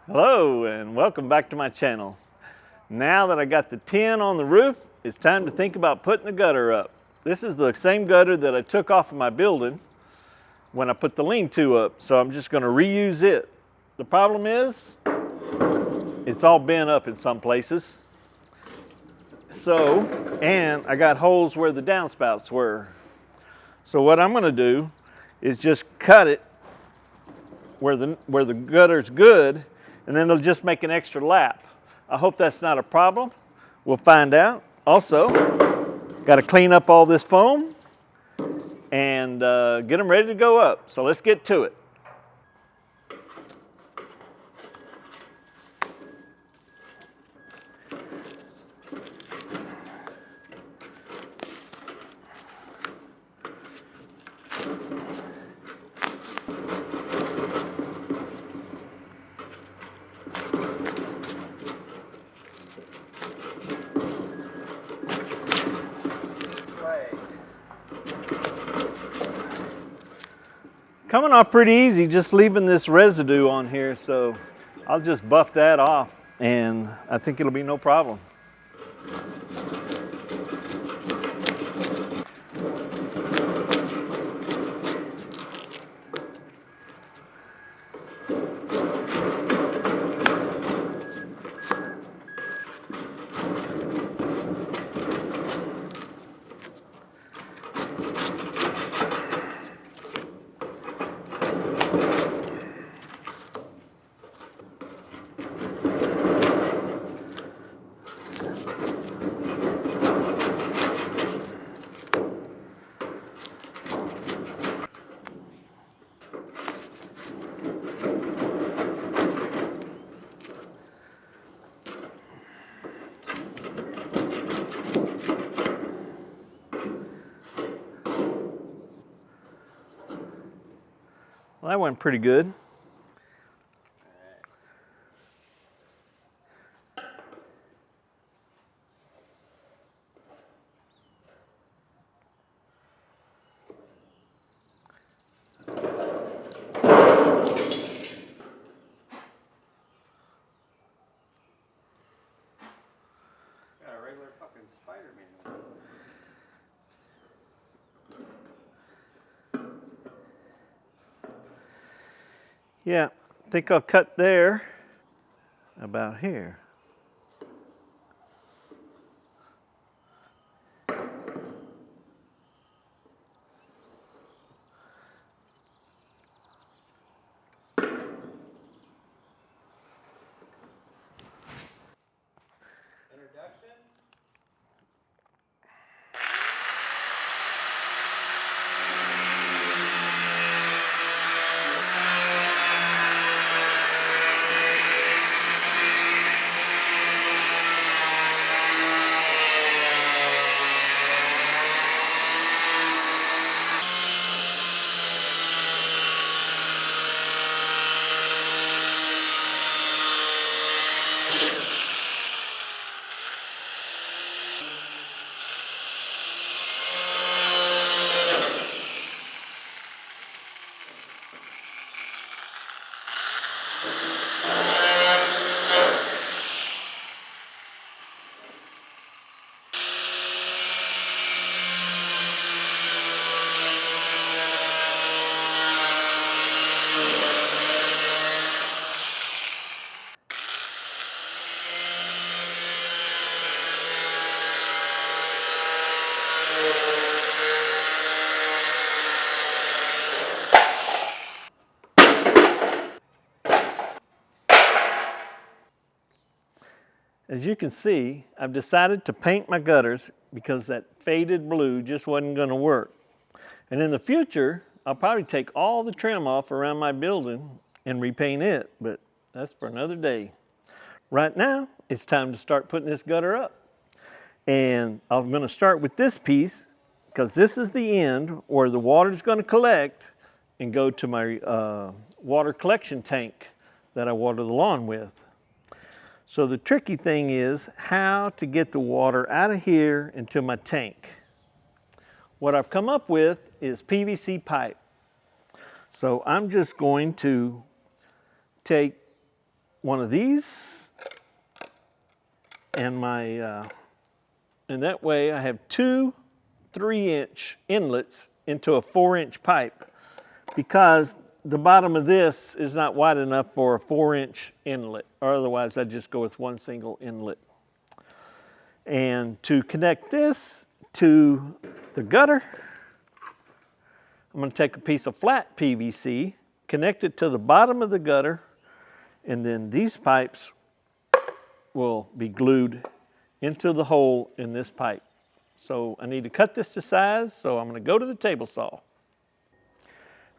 Hello and welcome back to my channel. Now that I got the tin on the roof, it's time to think about putting the gutter up. This is the same gutter that I took off of my building when I put the lean-to up, so I'm just going to reuse it. The problem is, it's all bent up in some places. And I got holes where the downspouts were. So what I'm going to do is just cut it where the gutter's good, and then it'll just make an extra lap. I hope that's not a problem. We'll find out. Also, got to clean up all this foam and get them ready to go up. So let's get to it. Coming off pretty easy, just leaving this residue on here, so I'll just buff that off and I think it'll be no problem. Well, that went pretty good. Yeah, I think I'll cut there, about here. As you can see, I've decided to paint my gutters because that faded blue just wasn't going to work. And in the future, I'll probably take all the trim off around my building and repaint it, but that's for another day. Right now, it's time to start putting this gutter up. And I'm going to start with this piece because this is the end where the water is going to collect and go to my water collection tank that I water the lawn with. So the tricky thing is how to get the water out of here into my tank. What I've come up with is PVC pipe. So I'm just going to take one of these and and that way I have two 3-inch inlets into a 4-inch pipe, because the bottom of this is not wide enough for a 4-inch inlet, or otherwise I'd just go with one single inlet. And to connect this to the gutter, I'm going to take a piece of flat PVC, connect it to the bottom of the gutter, and then these pipes will be glued into the hole in this pipe. So I need to cut this to size, so I'm going to go to the table saw. All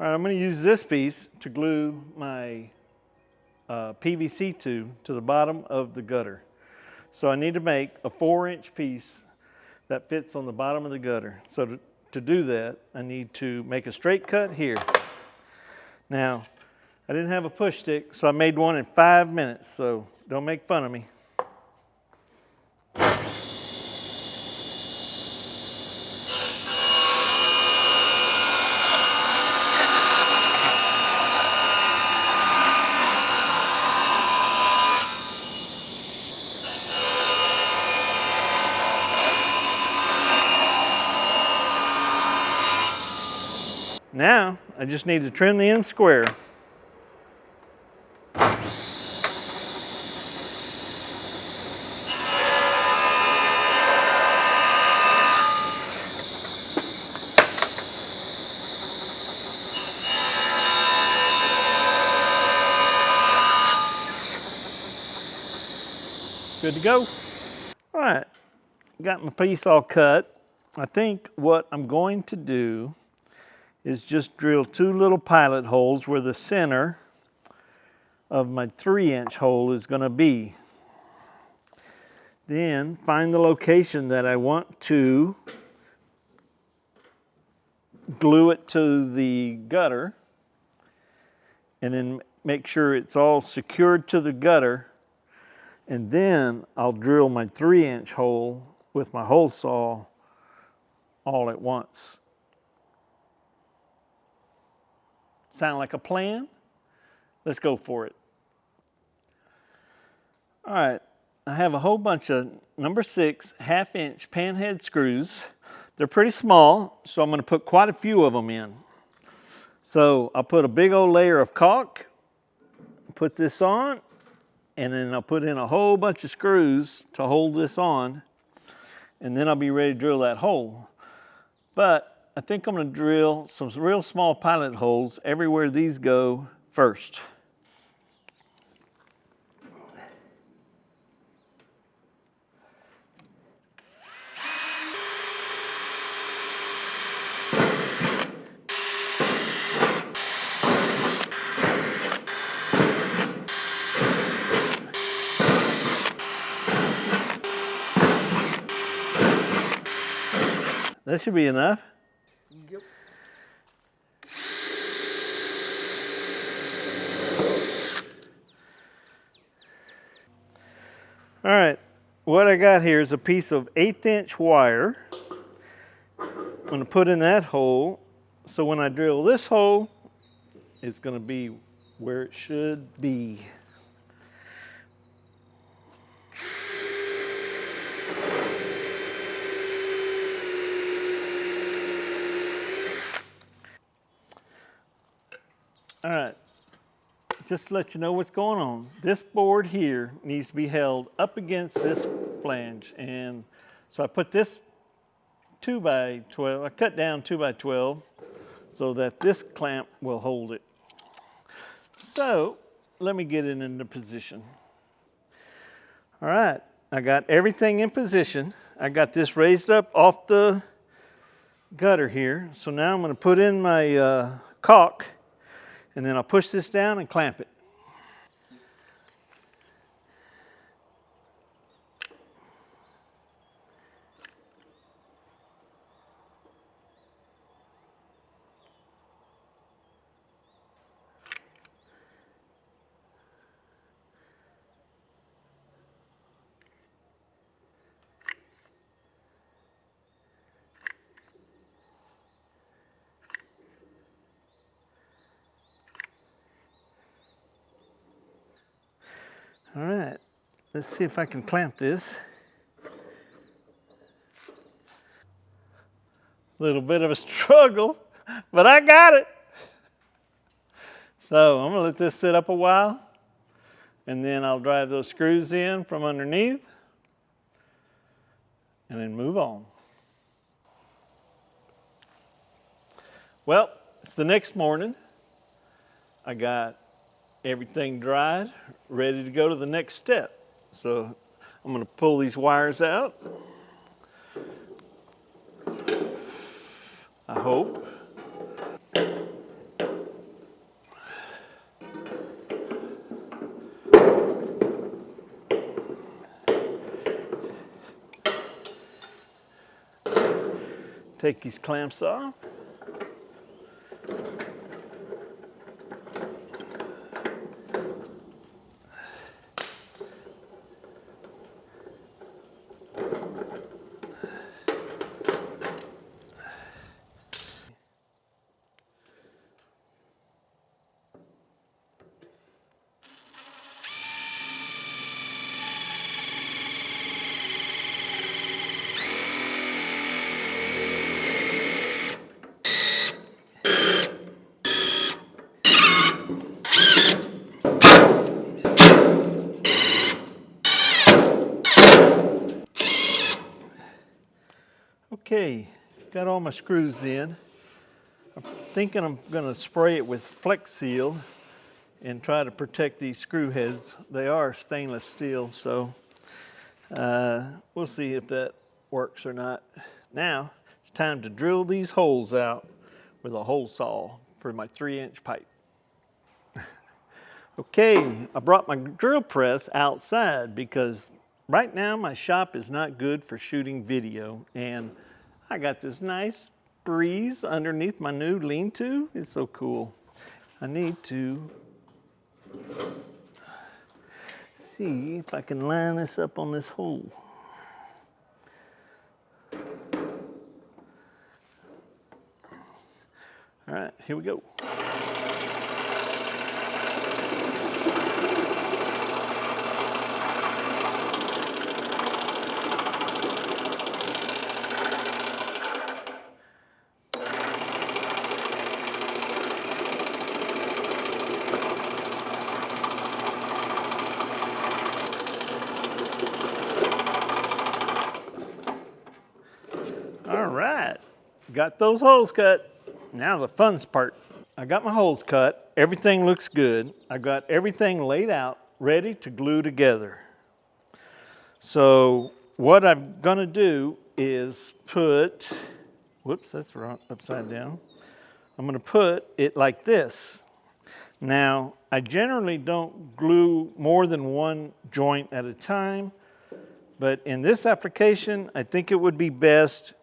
right, I'm going to use this piece to glue my PVC tube to the bottom of the gutter. So I need to make a 4-inch piece that fits on the bottom of the gutter. So to do that, I need to make a straight cut here. Now, I didn't have a push stick, so I made one in 5 minutes, so don't make fun of me. Now, I just need to trim the end square. Good to go. All right, got my piece all cut. I think what I'm going to do is just drill 2 little pilot holes where the center of my 3-inch hole is going to be. Then find the location that I want to glue it to the gutter, and then make sure it's all secured to the gutter, and then I'll drill my 3-inch hole with my hole saw all at once. Sound like a plan? Let's go for it. All right, I have a whole bunch of number 6 1/2-inch panhead screws. They're pretty small, so I'm going to put quite a few of them in. So I'll put a big old layer of caulk, put this on, and then I'll put in a whole bunch of screws to hold this on, and then I'll be ready to drill that hole. But I think I'm going to drill some real small pilot holes everywhere these go first. That should be enough. Yep. All right, what I got here is a piece of 1/8-inch wire. I'm going to put in that hole, so when I drill this hole, it's going to be where it should be. All right, just to let you know what's going on, this board here needs to be held up against this flange, and so I put this 2x12, I cut down 2x12 so that this clamp will hold it. So let me get it into position. All right, I got everything in position. I got this raised up off the gutter here, so now I'm going to put in my caulk, and then I'll push this down and clamp it. All right, let's see if I can clamp this. Little bit of a struggle, but I got it. So I'm gonna let this sit up a while, and then I'll drive those screws in from underneath, and then move on. Well, it's the next morning. I got everything dried, ready to go to the next step. So I'm gonna pull these wires out. I hope. Take these clamps off. Okay, got all my screws in. I'm thinking I'm gonna spray it with Flex Seal and try to protect these screw heads. They are stainless steel, so we'll see if that works or not. Now, it's time to drill these holes out with a hole saw for my 3-inch pipe. Okay, I brought my drill press outside because right now my shop is not good for shooting video, and I got this nice breeze underneath my new lean-to. It's so cool. I need to see if I can line this up on this hole. All right, here we go. All right, got those holes cut. Now the fun part. I got my holes cut. Everything looks good. I got everything laid out, ready to glue together. So what I'm gonna do is put, whoops, that's wrong, upside down. I'm gonna put it like this. Now, I generally don't glue more than one joint at a time, but in this application, I think it would be best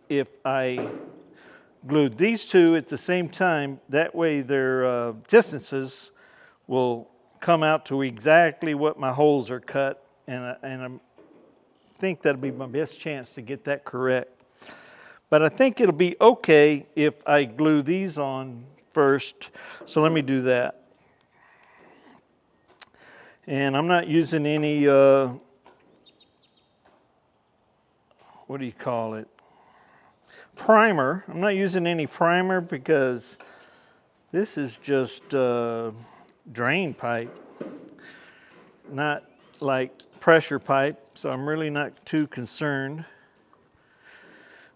if I glued these two at the same time. That way their distances will come out to exactly what my holes are cut, and I think that'll be my best chance to get that correct. But I think it'll be okay if I glue these on first, so let me do that. And I'm not using any, what do you call it? Primer. I'm not using any primer because this is just drain pipe, not like pressure pipe, so I'm really not too concerned.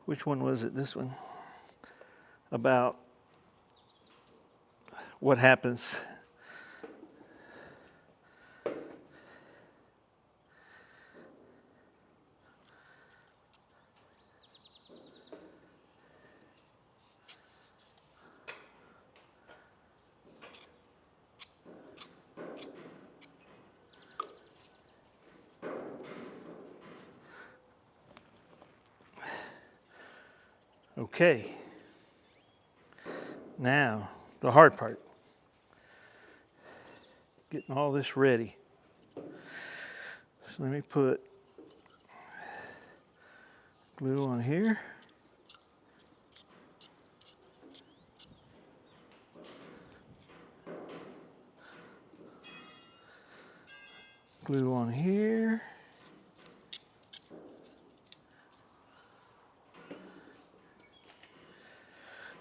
Which one was it? This one? About what happens. Okay, now the hard part, getting all this ready. So let me put glue on here. glue on here.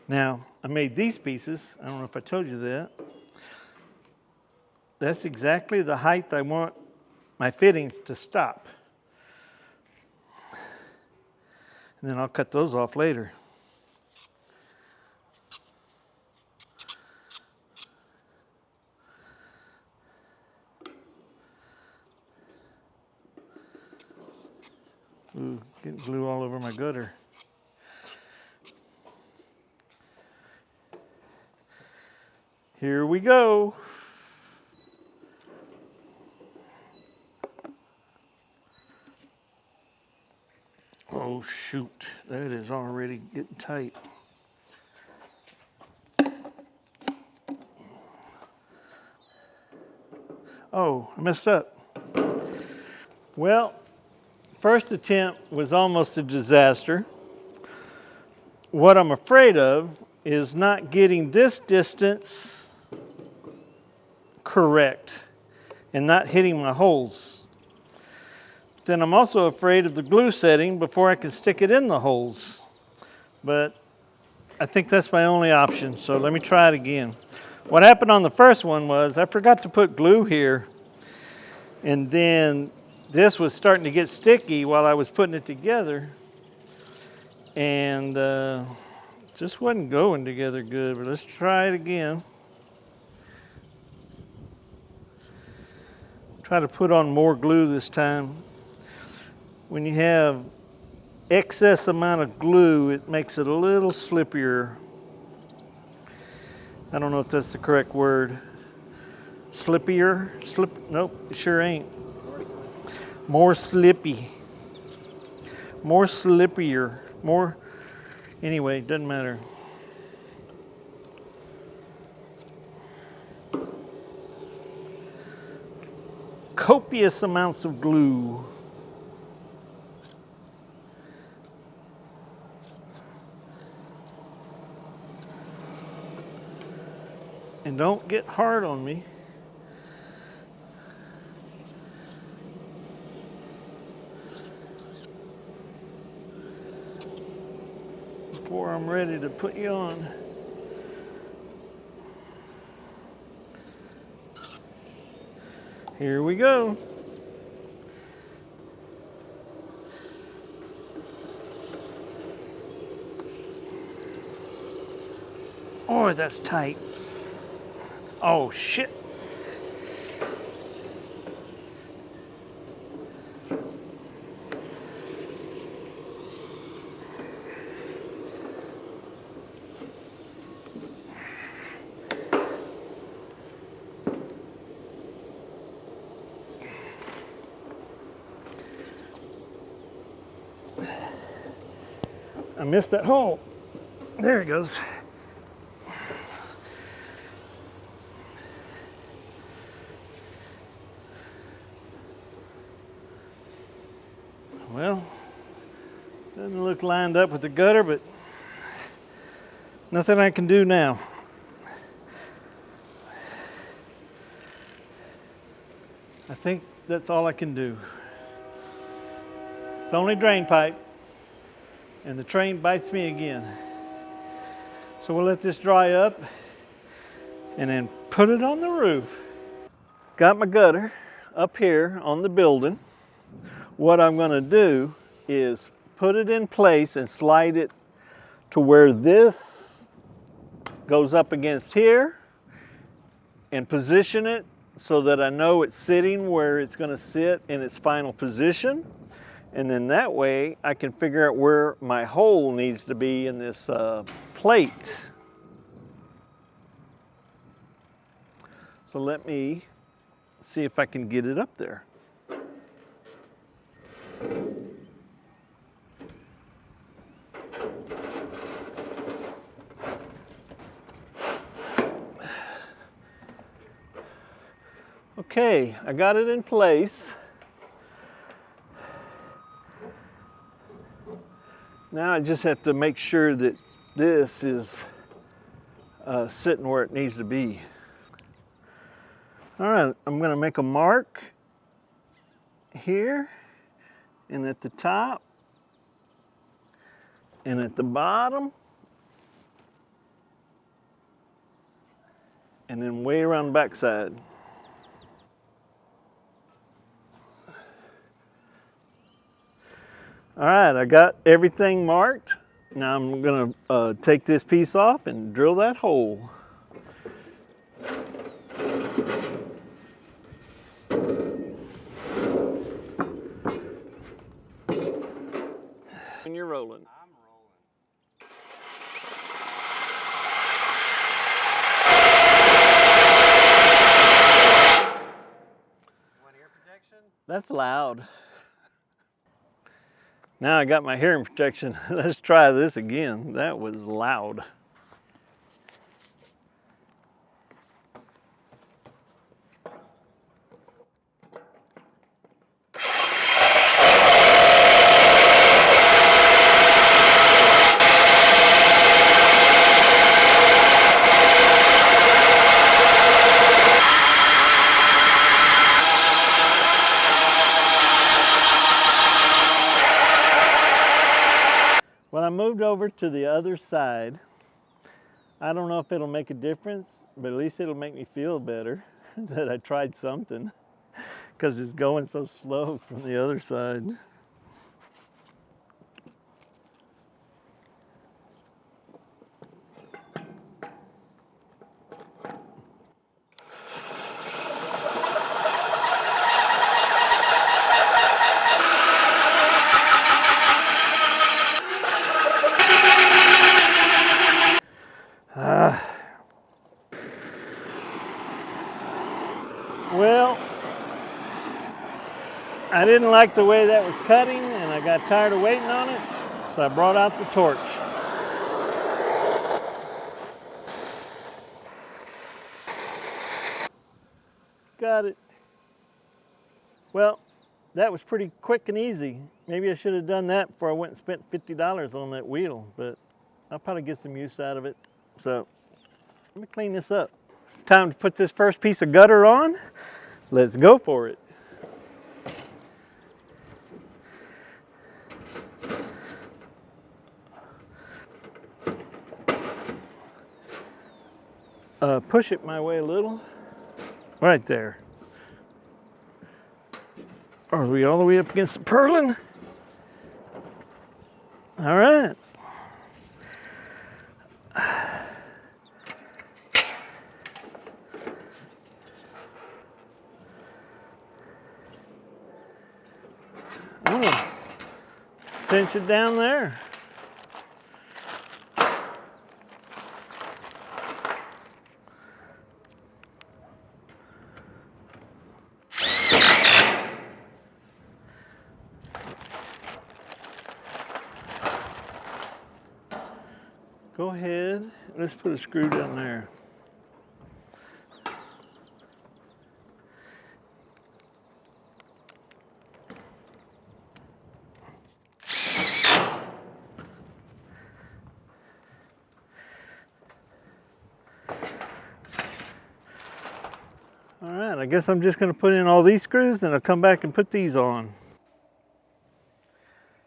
Now, I made these pieces. I don't know if I told you that. That's exactly the height I want my fittings to stop. And then I'll cut those off later. Ooh, getting glue all over my gutter. Here we go. Oh shoot, that is already getting tight. Oh, I messed up. Well, first attempt was almost a disaster. What I'm afraid of is not getting this distance correct and not hitting my holes. Then I'm also afraid of the glue setting before I can stick it in the holes. But I think that's my only option, so let me try it again. What happened on the first one was I forgot to put glue here, and then this was starting to get sticky while I was putting it together, and just wasn't going together good. But let's try it again. Try to put on more glue this time. When you have excess amount of glue, it makes it a little slippier. I don't know if that's the correct word. Slippier? Nope, it sure ain't. More slippy. More slippier. More, anyway, doesn't matter. Copious amounts of glue. And don't get hard on me. Before I'm ready to put you on. Here we go. Oh, that's tight. Oh, shit. I missed that hole. There it goes. Well, doesn't look lined up with the gutter, but nothing I can do now. I think that's all I can do. It's only drain pipe, and the train bites me again. So we'll let this dry up and then put it on the roof. Got my gutter up here on the building. What I'm going to do is put it in place and slide it to where this goes up against here and position it so that I know it's sitting where it's going to sit in its final position. And then that way I can figure out where my hole needs to be in this plate. So let me see if I can get it up there. Okay, I got it in place. Now I just have to make sure that this is sitting where it needs to be. All right, I'm going to make a mark here and at the top and at the bottom and then way around the backside. All right, I got everything marked. Now I'm gonna take this piece off and drill that hole. When you're rolling. I'm rolling. Want ear protection? That's loud. Now I got my hearing protection. Let's try this again. That was loud. When I moved over to the other side, I don't know if it'll make a difference, but at least it'll make me feel better that I tried something, because it's going so slow from the other side. Well, I didn't like the way that was cutting and I got tired of waiting on it, so I brought out the torch. Got it. Well, that was pretty quick and easy. Maybe I should have done that before I went and spent $50 on that wheel, but I'll probably get some use out of it. So let me clean this up. It's time to put this first piece of gutter on. Let's go for it. Push it my way a little. Right there. Are we all the way up against the purlin? All right. I'm gonna cinch it down there. Go ahead, let's put a screw down there. All right, I guess I'm just gonna put in all these screws and I'll come back and put these on.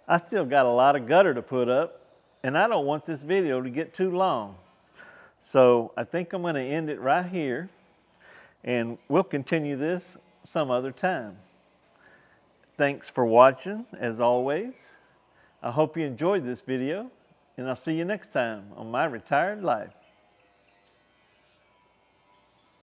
I still got a lot of gutter to put up and I don't want this video to get too long. So I think I'm gonna end it right here and we'll continue this some other time. Thanks for watching, as always. I hope you enjoyed this video and I'll see you next time on My Retired Life.